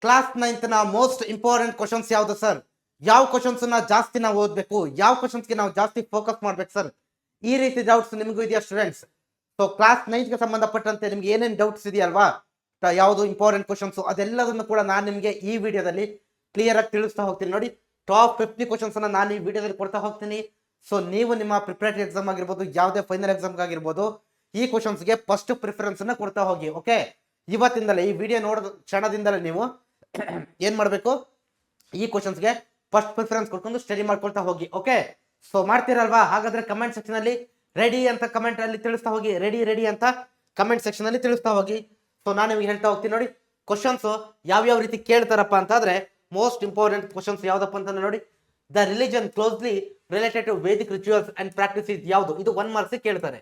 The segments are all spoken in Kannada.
ಕ್ಲಾಸ್ 9th ನ ಮೋಸ್ಟ್ ಇಂಪಾರ್ಟೆಂಟ್ ಕ್ವಶನ್ಸ್ ಯಾವ್ದು ಸರ್? ಯಾವ ಕ್ವಶನ್ಸ್ ಜಾಸ್ತಿ ನಾವು ಓದ್ಬೇಕು, ಯಾವ ಕ್ವಶನ್ಸ್ಗೆ ನಾವು ಜಾಸ್ತಿ ಫೋಕಸ್ ಮಾಡ್ಬೇಕು ಸರ್? ಈ ರೀತಿ ಡೌಟ್ಸ್ ನಿಮಗೂ ಇದೆಯಾ ಸ್ಟೂಡೆಂಟ್ಸ್? ಸೊ ಕ್ಲಾಸ್ 9ಗೆ ಸಂಬಂಧಪಟ್ಟಂತೆ ನಿಮ್ಗೆ ಏನೇನು ಡೌಟ್ಸ್ ಇದೆಯಲ್ವಾ, ಯಾವುದು ಇಂಪಾರ್ಟೆಂಟ್ ಕ್ವಶನ್ಸ್ ಅದೆಲ್ಲದನ್ನು ಕೂಡ ನಾನು ನಿಮಗೆ ಈ ವಿಡಿಯೋದಲ್ಲಿ ಕ್ಲಿಯರ್ ಆಗಿ ತಿಳಿಸ್ತಾ ಹೋಗ್ತೀನಿ. ನೋಡಿ, ಟಾಪ್ 50 ಕ್ವಶನ್ಸ್ ಅನ್ನ ನಾನು ಈ ವಿಡಿಯೋದಲ್ಲಿ ಕೊಡ್ತಾ ಹೋಗ್ತೀನಿ. ಸೊ ನೀವು ನಿಮ್ಮ ಪ್ರಿಪರೇಟರಿ ಎಕ್ಸಾಮ್ ಆಗಿರ್ಬೋದು, ಯಾವುದೇ ಫೈನಲ್ ಎಕ್ಸಾಮ್ ಆಗಿರ್ಬೋದು, ಈ ಕ್ವಶನ್ಸ್ಗೆ ಫಸ್ಟ್ ಪ್ರಿಫರೆನ್ಸ್ ಅನ್ನ ಕೊಡ್ತಾ ಹೋಗಿ. ಓಕೆ, ಇವತ್ತಿಂದಲೇ ಈ ವಿಡಿಯೋ ನೋಡಿದ ಕ್ಷಣದಿಂದಲೇ ನೀವು ಏನ್ ಮಾಡಬೇಕು, ಈ ಕ್ವಶನ್ಸ್ಗೆ ಫಸ್ಟ್ ಪ್ರಿಫರೆನ್ಸ್ ಕೊಡ್ಕೊಂಡು ಸ್ಟಡಿ ಮಾಡ್ಕೊಳ್ತಾ ಹೋಗಿ. ಓಕೆ, ಸೊ ಮಾಡ್ತೀರಲ್ವಾ? ಹಾಗಾದ್ರೆ ಕಮೆಂಟ್ ಸೆಕ್ಷನ್ ಅಲ್ಲಿ ರೆಡಿ ಅಂತ ಕಮೆಂಟ್ ಅಲ್ಲಿ ತಿಳಿಸ್ತಾ ಹೋಗಿ. ರೆಡಿ ಅಂತ ಕಮೆಂಟ್ ಸೆಕ್ಷನ್ ಅಲ್ಲಿ ತಿಳಿಸ್ತಾ ಹೋಗಿ. ಸೊ ನಾನು ನಿಮ್ಗೆ ಹೇಳ್ತಾ ಹೋಗ್ತೀನಿ. ನೋಡಿ, ಕ್ವಶನ್ಸ್ ಯಾವ್ಯಾವ ರೀತಿ ಕೇಳ್ತಾರಪ್ಪ ಅಂತಾದ್ರೆ, ಮೋಸ್ಟ್ ಇಂಪಾರ್ಟೆಂಟ್ ಕ್ವಶನ್ಸ್ ಯಾವ್ದಪ್ಪ ಅಂತ ನೋಡಿ, the religion closely related to Vedic rituals and practice ಯಾವುದು? ಇದು 1 ಮಾರ್ಕ್ಸ್ ಕೇಳ್ತಾರೆ.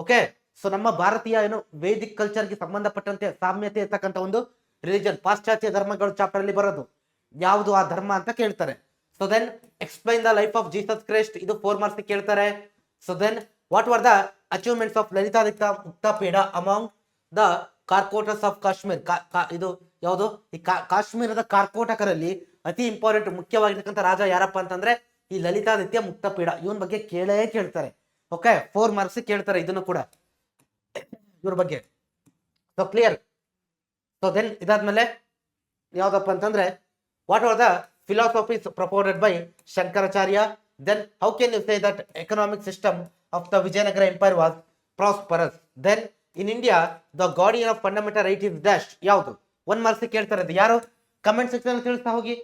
ಓಕೆ, ಸೊ ನಮ್ಮ ಭಾರತೀಯ ವೇದಿಕ್ ಕಲ್ಚರ್ಗೆ ಸಂಬಂಧಪಟ್ಟಂತೆ ಸಾಮ್ಯತೆ ಇರ್ತಕ್ಕಂಥ ಒಂದು ರಿಲಿಜನ್, ಪಾಶ್ಚಾತ್ಯ ಧರ್ಮಗಳು ಚಾಪ್ಟರ್ ಅಲ್ಲಿ ಬರೋದು ಯಾವುದು ಆ ಧರ್ಮ ಅಂತ ಕೇಳ್ತಾರೆ. So then explain the life of Jesus Christ, ಇದು 4 ಮಾರ್ಕ್ಸ್ ಕೇಳ್ತಾರೆ. So then what were the achievements of Lalitaditya Muktapida among the Karkotas of Kashmir? ಇದು ಯಾವುದು? ಈ ಕಾಶ್ಮೀರದ ಕಾರ್ಕೋಟಕರಲ್ಲಿ ಅತಿ ಇಂಪಾರ್ಟೆಂಟ್ ಮುಖ್ಯವಾಗಿರ್ತಕ್ಕಂಥ ರಾಜ ಯಾರಪ್ಪ ಅಂತಂದ್ರೆ ಈ ಲಲಿತಾದಿತ್ಯ ಮುಕ್ತಾಪೀಡ. ಇವನ್ ಬಗ್ಗೆ ಕೇಳ್ತಾರೆ. ಓಕೆ, 4 ಮಾರ್ಕ್ಸ್ ಕೇಳ್ತಾರೆ ಇದನ್ನು ಕೂಡ, ಇವ್ರ ಬಗ್ಗೆ. So clear. ಸೊ ದೆನ್ ಇದಾದ್ಮೇಲೆ ಯಾವ್ದಪ್ಪ ಅಂತಂದ್ರೆ, what are the philosophies purported by Shankaracharya? Then how can you say that economic system of the Vijayanagara empire was prosperous? Then in India the guardian of fundamental right is dash ಯಾವುದು? 1 ಮಾರ್ಕ್ಸ್ ಕೇಳ್ತಾರೆ. ಅದು ಯಾರು? ಕಮೆಂಟ್ ಸೆಕ್ಷನ್ ಅಲ್ಲಿ ತಿಳಿಸ್ತಾ ಹೋಗಿ.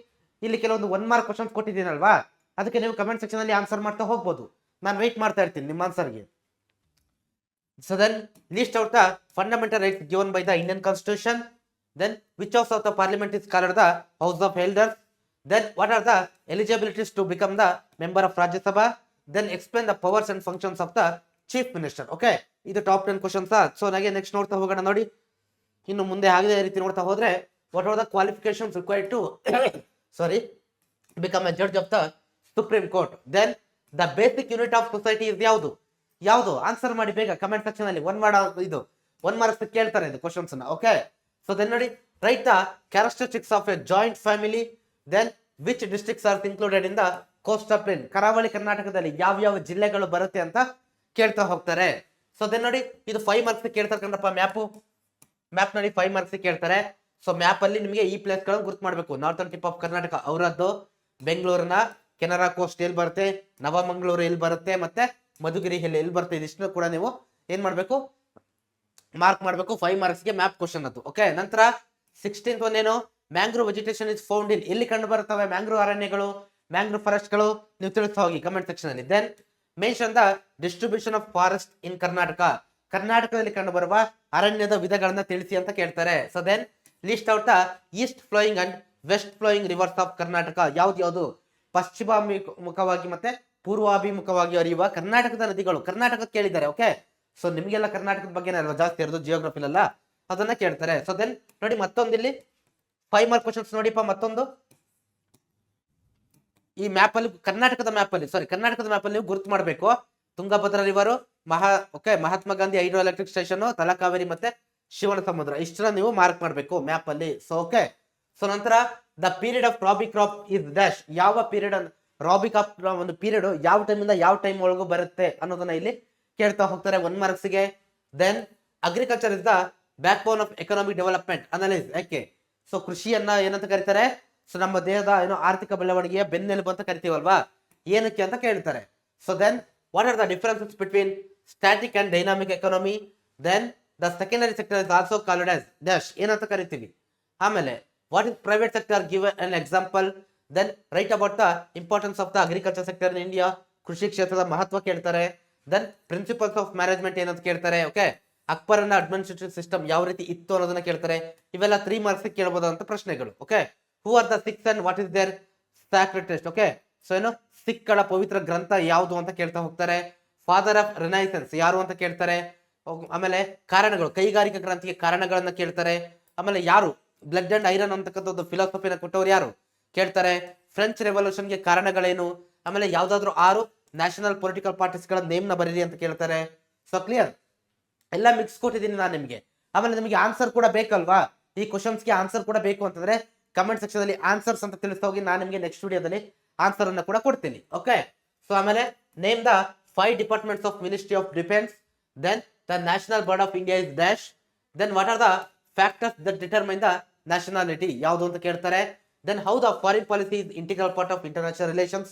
ಇಲ್ಲಿ ಕೆಲವೊಂದು 1 ಮಾರ್ಕ್ ಕ್ವಶನ್ಸ್ ಕೊಟ್ಟಿದ್ದೀನಲ್ವಾ, ಅದಕ್ಕೆ ನೀವು ಕಮೆಂಟ್ ಸೆಕ್ಷನ್ ಅಲ್ಲಿ ಆನ್ಸರ್ ಮಾಡ್ತಾ ಹೋಗ್ಬೋದು. ನಾನು ವೆಯ್ಟ್ ಮಾಡ್ತಾ ಇರ್ತೀನಿ ನಿಮ್ಮ ಆನ್ಸರ್ಗೆ. So then list out the fundamental rights given by the Indian Constitution. Then which house of the parliament is called the House of Elders? Then what are the eligibilities to become the member of Rajya Sabha? Then explain the powers and functions of the chief minister. Okay, ಇದು ಟಾಪ್ 10 ಕ್ವಶನ್ಸ್. ಸೊ ನನಗೆ ನೆಕ್ಸ್ಟ್ ನೋಡ್ತಾ ಹೋಗೋಣ. ನೋಡಿ, ಇನ್ನು ಮುಂದೆ ಆಗದೆ ರೀತಿ ನೋಡ್ತಾ ಹೋದ್ರೆ, what are the qualifications required to become a judge of the Supreme Court? Then the basic unit of society is ಯಾವುದು? ಆನ್ಸರ್ ಮಾಡಿ ಬೇಗ ಕಮೆಂಟ್ ಸೆಕ್ಷನ್ ಅಲ್ಲಿ. 1 ಮಾರ್ಕ್ಸ್ ಕೇಳ್ತಾರೆ ಇದು ಕ್ವಶನ್ಸ್ ನ. ಓಕೆ, ಸೊ ದೆನ್ ನೋಡಿ, write the characteristics of a joint family. Then which districts are included in the coastal plain? ಕರಾವಳಿ ಕರ್ನಾಟಕದಲ್ಲಿ ಯಾವ ಜಿಲ್ಲೆಗಳು ಬರುತ್ತೆ ಅಂತ ಕೇಳ್ತಾ ಹೋಗ್ತಾರೆ. ಸೊ ದೆನ್ ನೋಡಿ, ಇದು 5 ಮಾರ್ಕ್ಸ್ ಕೇಳ್ತಾರೆ ಕಣಪ್ಪ. ಮ್ಯಾಪ್ ನೋಡಿ 5 ಮಾರ್ಕ್ಸ್ ಕೇಳ್ತಾರೆ. ಸೊ ಮ್ಯಾಪ್ ಅಲ್ಲಿ ನಿಮಗೆ ಈ ಪ್ಲೇಸ್ ಗಳನ್ನು ಗುರುತು ಮಾಡಬೇಕು. ನಾರ್ಥನ್ ಟಿಪ್ ಆಫ್ ಕರ್ನಾಟಕ ಅವರದ್ದು, ಬೆಂಗಳೂರಿನ ಕೆನರಾ ಕೋಸ್ಟ್ ಎಲ್ಲಿ ಬರುತ್ತೆ, ನವಮಂಗಳೂರು ಎಲ್ಲಿ ಬರುತ್ತೆ, ಮತ್ತೆ ಮಧುಗಿರಿ ಎಲ್ಲಿ ಬರುತ್ತೆ, ಇದಿಷ್ಟು ಕೂಡ ನೀವು ಏನ್ ಮಾಡ್ಬೇಕು, ಮಾರ್ಕ್ ಮಾಡ್ಬೇಕು. 5 ಮಾರ್ಕ್ಸ್ಗೆ ಮ್ಯಾಪ್ ಕ್ವಶನ್ ಅದು. ಓಕೆ, ನಂತರ 16th ಒಂದೇನು, mangrove vegetation is found in, ಎಲ್ಲಿ ಕಂಡು ಬರುತ್ತವೆ ಮ್ಯಾಂಗ್ರೋವ್ ಅರಣ್ಯಗಳು, ಮ್ಯಾಂಗ್ರೋವ್ ಫಾರೆಸ್ಟ್ ಗಳು? ನೀವು ತಿಳಿಸ್ತಾ ಹೋಗಿ ಕಮೆಂಟ್ ಸೆಕ್ಷನ್ ಅಲ್ಲಿ. Then mention the distribution of forest in Karnataka, ಕರ್ನಾಟಕದಲ್ಲಿ ಕಂಡು ಬರುವ ಅರಣ್ಯದ ವಿಧಗಳನ್ನ ತಿಳಿಸಿ ಅಂತ ಕೇಳ್ತಾರೆ. So then list out the east flowing and west flowing rivers of Karnataka? ಯಾವ್ದು ಪಶ್ಚಿಮಾಭಿಮುಖವಾಗಿ ಮತ್ತೆ ಪೂರ್ವಾಭಿಮುಖವಾಗಿ ಹರಿಯುವ ಕರ್ನಾಟಕದ ನದಿಗಳು? ಕರ್ನಾಟಕ ಕೇಳಿದ್ದಾರೆ. ಓಕೆ, ಸೊ ನಿಮ್ಗೆಲ್ಲ ಕರ್ನಾಟಕದ ಬಗ್ಗೆ ಅಲ್ವಾ ಜಾಸ್ತಿ ಇರೋದು, ಜಿಯೋಗ್ರಫಿಲೆಲ್ಲ ಅದನ್ನ ಕೇಳ್ತಾರೆ. ಸೊ ದೆನ್ ನೋಡಿ, ಮತ್ತೊಂದು ಇಲ್ಲಿ 5 ಮಾರ್ಕ್ ಕ್ವಶನ್ಸ್ ನೋಡಿಪ್ಪ. ಮತ್ತೊಂದು ಈ ಮ್ಯಾಪ್ ಅಲ್ಲಿ ಕರ್ನಾಟಕದ ಮ್ಯಾಪ್ ಅಲ್ಲಿ ನೀವು ಗುರುತು ಮಾಡಬೇಕು. Tungabhadra river, Mahatma Gandhi hydro electric station, Talakaveri ಮತ್ತೆ ಶಿವನ ಸಮುದ್ರ, ಇಷ್ಟನ್ನ ನೀವು ಮಾರ್ಕ್ ಮಾಡಬೇಕು ಮ್ಯಾಪ್ ಅಲ್ಲಿ. ಸೊ ಓಕೆ, ಸೊ ನಂತರ the period of rabi crop is dash? ಯಾವ ಪೀರಿಯಡ್ ರಾಬಿ ಕ್ರಾಪ್ ಒಂದು ಪೀರಿಯಡ್ ಯಾವ ಟೈಮ್ ಇಂದ ಯಾವ ಟೈಮ್ ಒಳಗೂ ಬರುತ್ತೆ ಅನ್ನೋದನ್ನ ಇಲ್ಲಿ ಕೇಳ್ತಾ ಹೋಗ್ತಾರೆ 1 ಮಾರ್ಕ್ಸ್ಗೆ. Then agriculture is the backbone of economic development analyse. ಯಾಕೆ? ಸೊ ಕೃಷಿಯನ್ನ ಏನಂತ ಕರೀತಾರೆ? ಸೊ ನಮ್ಮ ದೇಹದ ಆರ್ಥಿಕ ಬೆಳವಣಿಗೆಯ ಬೆನ್ನೆಲುಬು ಅಂತ ಕರಿತೀವಲ್ವಾ, ಏನಕ್ಕೆ ಅಂತ ಕೇಳ್ತಾರೆ. So then what are the differences between static and dynamic economy? Then the secondary sector is also called as dash, ಏನಂತ ಕರಿತೀವಿ? ಆಮೇಲೆ what is private sector? Give an example. Then write about the importance of the agriculture sector in India, ಕೃಷಿ ಕ್ಷೇತ್ರದ ಮಹತ್ವ ಕೇಳ್ತಾರೆ. ದೆನ್ ಪ್ರಿನ್ಸಿಪಲ್ಸ್ ಆಫ್ ಮ್ಯಾನೇಜ್ಮೆಂಟ್ ಏನಂತ ಕೇಳ್ತಾರೆ. ಓಕೆ, ಅಕ್ಬರನ ಅಡ್ಮಿನಿಸ್ಟ್ರೇಟಿವ್ ಸಿಸ್ಟಮ್ ಯಾವ ರೀತಿ ಇತ್ತು ಅನ್ನೋದನ್ನ ಕೇಳ್ತಾರೆ. ಇವೆಲ್ಲ 3 ಮಾರ್ಕ್ಸ್ ಕೇಳಬಹುದಂತ ಪ್ರಶ್ನೆಗಳು. Okay, who are the Sikhs and what is their sacred text? Okay, so ಸಿಖ್ಗಳ ಪವಿತ್ರ ಗ್ರಂಥ ಯಾವುದು ಅಂತ ಕೇಳ್ತಾ ಹೋಗ್ತಾರೆ. ಫಾದರ್ ಆಫ್ ರೆನೈಸೆನ್ಸ್ ಯಾರು ಅಂತ ಕೇಳ್ತಾರೆ. ಆಮೇಲೆ ಕಾರಣಗಳು, ಕೈಗಾರಿಕಾ ಕ್ರಾಂತಿಗೆ ಕಾರಣಗಳನ್ನ ಕೇಳ್ತಾರೆ. ಆಮೇಲೆ ಯಾರು ಬ್ಲಡ್ ಅಂಡ್ ಐರನ್ ಅಂತಕ್ಕಂಥದ್ದು ಫಿಲಾಸಫಿನ ಕೊಟ್ಟವ್ರು ಯಾರು ಕೇಳ್ತಾರೆ. ಫ್ರೆಂಚ್ ರೆವಲ್ಯೂಷನ್ಗೆ ಕಾರಣಗಳೇನು? ಆಮೇಲೆ ಯಾವ್ದಾದ್ರು 6 ನ್ಯಾಷನಲ್ ಪೊಲಿಟಿಕಲ್ ಪಾರ್ಟೀಸ್ ಗಳ ನೇಮ್ ನ ಬರೀರಿ ಅಂತ ಕೇಳ್ತಾರೆ. ಸೊ ಕ್ಲಿಯರ್, ಎಲ್ಲ ಮಿಕ್ಸ್ ಕೊಟ್ಟಿದ್ದೀನಿ ನಾನು ನಿಮಗೆ. ಆಮೇಲೆ ನಿಮಗೆ ಆನ್ಸರ್ ಕೂಡ ಬೇಕಲ್ವಾ, ಈ ಕ್ವಶನ್ಸ್ಗೆ ಆನ್ಸರ್ ಕೂಡ ಬೇಕು ಅಂತಂದ್ರೆ ಕಮೆಂಟ್ ಸೆಕ್ಷನ್ ಅಲ್ಲಿ ಆನ್ಸರ್ಸ್ ಅಂತ ತಿಳಿಸ್ತಾ ಹೋಗಿ. ನಾನು ನಿಮಗೆ ನೆಕ್ಸ್ಟ್ ವಿಡಿಯೋದಲ್ಲಿ ಆನ್ಸರ್ ಅನ್ನು ಕೂಡ ಕೊಡ್ತೀನಿ. ಓಕೆ, ಸೊ ಆಮೇಲೆ name the 5 departments of ministry of defence. Then the national board of India is dash. Then what are the factors that determine the nationality, ಯಾವುದು ಅಂತ ಕೇಳ್ತಾರೆ. Then how the foreign policy is integral part of international relations.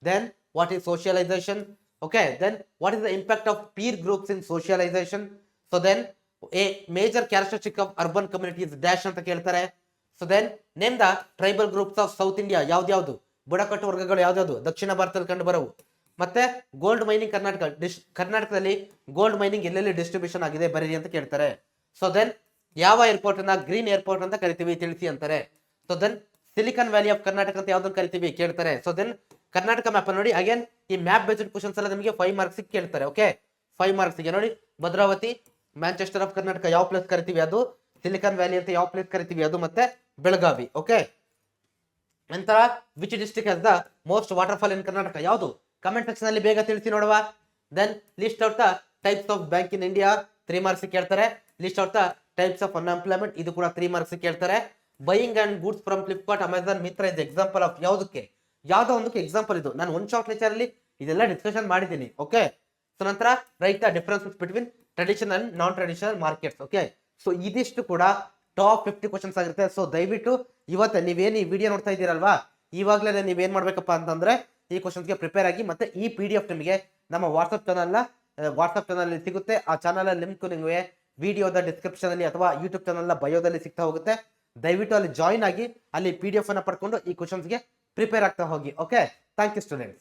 Then what is socialisation. Okay, then what is the impact of peer groups in socialization? So then a major characteristic of urban community is dash ಅಂತ ಕೇಳ್ತಾರೆ. So then name the tribal groups of South India. ಯಾವ್ದು ಬುಡಕಟ್ಟು ವರ್ಗಗಳು ಯಾವ್ದು ದಕ್ಷಿಣ ಭಾರತದಲ್ಲಿ ಕಂಡು ಬರವು. ಮತ್ತೆ ಗೋಲ್ಡ್ ಮೈನಿಂಗ್ ಕರ್ನಾಟಕದಲ್ಲಿ ಗೋಲ್ಡ್ ಮೈನಿಂಗ್ ಎಲ್ಲೆಲ್ಲಿ ಡಿಸ್ಟ್ರಿಬ್ಯೂಷನ್ ಆಗಿದೆ ಬರೀರಿ ಅಂತ ಕೇಳ್ತಾರೆ. ಸೊ ದೆನ್ ಯಾವ ಏರ್ಪೋರ್ಟ್ ಅನ್ನ ಗ್ರೀನ್ ಏರ್ಪೋರ್ಟ್ ಅಂತ ಕರಿತೀವಿ ತಿಳಿಸಿ ಅಂತಾರೆ. So then silicon valley of Karnataka ಅಂತ ಯಾವ್ದನ್ನ ಕರಿತೀವಿ ಕೇಳ್ತಾರೆ. ಸೊ ದೆನ್ ಕರ್ನಾಟಕ ಮ್ಯಾಪ್ ನೋಡಿ. ಅಗೇನ್ ಈ ಮ್ಯಾಪ್ ಬೇಸ್ಡ್ ಕ್ವಶನ್ಸ್ ಎಲ್ಲ ನಿಮಗೆ 5 ಮಾರ್ಕ್ಸ್ ಕೇಳ್ತಾರೆ. ಓಕೆ, 5 ಮಾರ್ಕ್ಸ್ ಗೆ ನೋಡಿ. ಭದ್ರಾವತಿ, ಮ್ಯಾಂಚೆಸ್ಟರ್ ಆಫ್ ಕರ್ನಾಟಕ ಯಾವ ಪ್ಲೇಸ್ ಕರಿತೀವಿ ಅದು, ಸಿಲಿಕಾನ್ ವ್ಯಾಲಿ ಅಂತ ಯಾವ ಪ್ಲೇಸ್ ಕರಿತೀವಿ ಅದು, ಮತ್ತೆ ಬೆಳಗಾವಿ. ಓಕೆ, ನಂತರ which district has the most waterfall in Karnataka, ಯಾವುದು ಕಮೆಂಟ್ ಸೆಕ್ಷನ್ ಅಲ್ಲಿ ಬೇಗ ತಿಳಿಸಿ ನೋಡುವ. Then list out the types of bank in India 3 marks ಕೇಳ್ತಾರೆ. List out the types of unemployment ಇದು ಕೂಡ 3 ಮಾರ್ಕ್ಸ್ ಕೇಳ್ತಾರೆ. Buying and goods from Flipkart, Amazon, ಮಿತ್ರ ಇಸ್ ಎಕ್ಸಾಂಪಲ್ ಆಫ್ ಯಾವುದಕ್ಕೆ, ಯಾವ್ದೋ ಒಂದಕ್ಕೆ ಎಕ್ಸಾಂಪಲ್ ಇದು. ನಾನು ಒನ್ ಶಾರ್ಟ್ ಲೆಕ್ಚರ್ ಅಲ್ಲಿ ಇದೆಲ್ಲ ಡಿಸ್ಕಷನ್ ಮಾಡಿದ್ದೀನಿ. ಓಕೆ, ಸೊ ನಂತರ right the differences between traditional and non traditional markets. Okay, so ಇದಿಷ್ಟು ಕೂಡ ಟಾಪ್ 50 ಕ್ವಶನ್ಸ್ ಆಗಿರುತ್ತೆ. ಸೊ ದಯವಿಟ್ಟು ಇವತ್ತು ನೀವೇನು ಈ ವಿಡಿಯೋ ನೋಡ್ತಾ ಇದ್ದೀರಲ್ವಾ, ಇವಾಗಲೇ ನೀವೇನ್ ಮಾಡ್ಬೇಕಪ್ಪ ಅಂತಂದ್ರೆ ಈ ಕ್ವಶನ್ಸ್ಗೆ ಪ್ರಿಪೇರ್ ಆಗಿ, ಮತ್ತೆ ಈ PDF ನಿಮಗೆ ನಮ್ಮ ವಾಟ್ಸ್ಆಪ್ ಚಾನಲ್ ಸಿಗುತ್ತೆ. ಆ ಚಾನಲ್ ಲಿಂಕ್ ನಿಮಗೆ ವಿಡಿಯೋದ ಡಿಸ್ಕ್ರಿಪ್ಷನ್ ಅಲ್ಲಿ ಅಥವಾ ಯೂಟ್ಯೂಬ್ ಚಾನಲ್ ಬಯೋದಲ್ಲಿ ಸಿಗ್ತಾ ಹೋಗುತ್ತೆ. ದಯವಿಟ್ಟು ಅಲ್ಲಿ ಜಾಯಿನ್ ಆಗಿ ಅಲ್ಲಿ PDF ಅನ್ನ ಪಡ್ಕೊಂಡು ಈ ಕ್ವಶನ್ಸ್ಗೆ ಪ್ರಿಪೇರ್ ಆಗ್ತಾ ಹೋಗಿ. Okay, thank you students.